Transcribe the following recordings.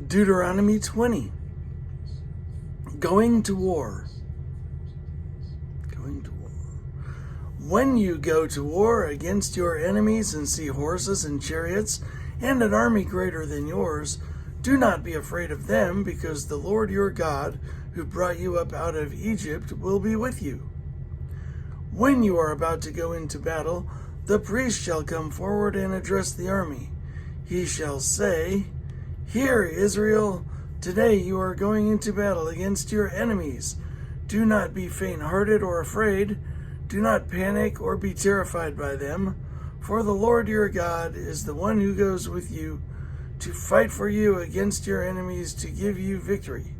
Deuteronomy 20. Going to war. Going to war. When you go to war against your enemies and see horses and chariots and an army greater than yours, do not be afraid of them, because the Lord your God, who brought you up out of Egypt, will be with you. When you are about to go into battle, the priest shall come forward and address the army. He shall say, "Hear, Israel, today you are going into battle against your enemies. Do not be faint-hearted or afraid. Do not panic or be terrified by them, for the Lord your God is the one who goes with you to fight for you against your enemies, to give you victory."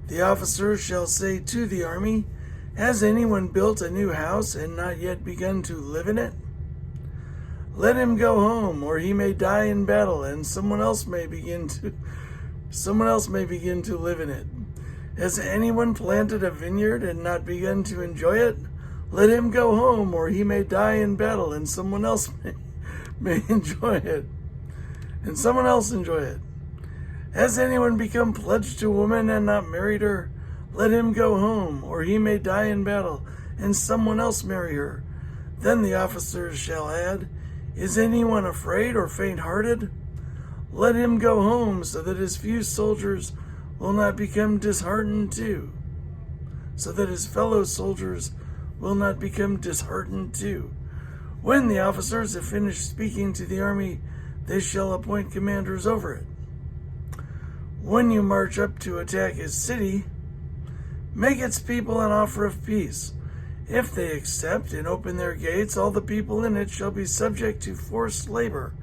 The officers shall say to the army, "Has anyone built a new house and not yet begun to live in it? Let him go home, or he may die in battle, and someone else may begin to live in it. Has anyone planted a vineyard and not begun to enjoy it? Let him go home, or he may die in battle, and someone else may enjoy it. Has anyone become pledged to a woman and not married her? Let him go home, or he may die in battle, and someone else marry her." Then the officers shall add, "Is anyone afraid or faint-hearted? Let him go home, so that his fellow soldiers will not become disheartened too. When the officers have finished speaking to the army, they shall appoint commanders over it. When you march up to attack a city, make its people an offer of peace. If they accept and open their gates, all the people in it shall be subject to forced labor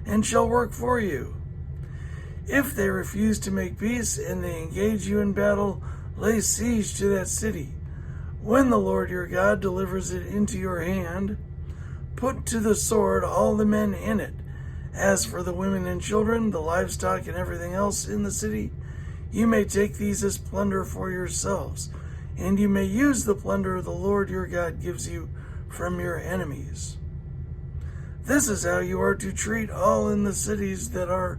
and shall work for you. If they refuse to make peace and they engage you in battle, lay siege to that city. When the Lord your God delivers it into your hand, put to the sword all the men in it. As for the women and children, the livestock, and everything else in the city, you may take these as plunder for yourselves, and you may use the plunder the Lord your God gives you from your enemies. This is how you are to treat all in the cities that are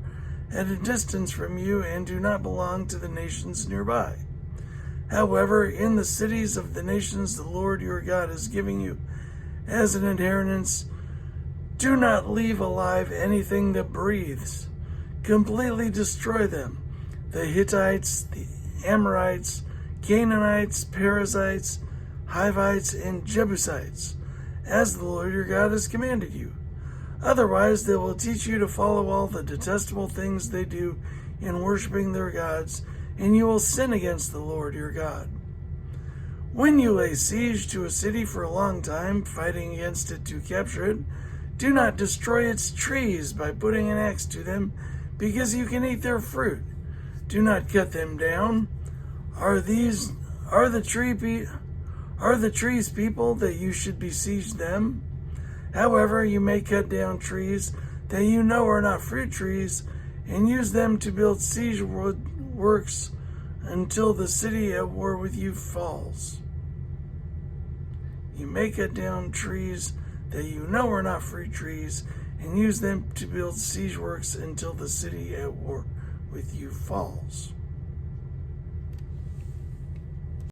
at a distance from you and do not belong to the nations nearby. However, in the cities of the nations the Lord your God is giving you as an inheritance, do not leave alive anything that breathes. Completely destroy them: the Hittites, the Amorites, Canaanites, Perizzites, Hivites, and Jebusites, as the Lord your God has commanded you. Otherwise, they will teach you to follow all the detestable things they do in worshiping their gods, and you will sin against the Lord your God. When you lay siege to a city for a long time, fighting against it to capture it, do not destroy its trees by putting an axe to them, because you can eat their fruit. Do not cut them down. Are the trees people that you should besiege them? However, you may cut down trees that you know are not fruit trees, and use them to build siege works until the city at war with you falls. You may cut down trees that you know are not fruit trees, and use them to build siege works until the city at war with you falls.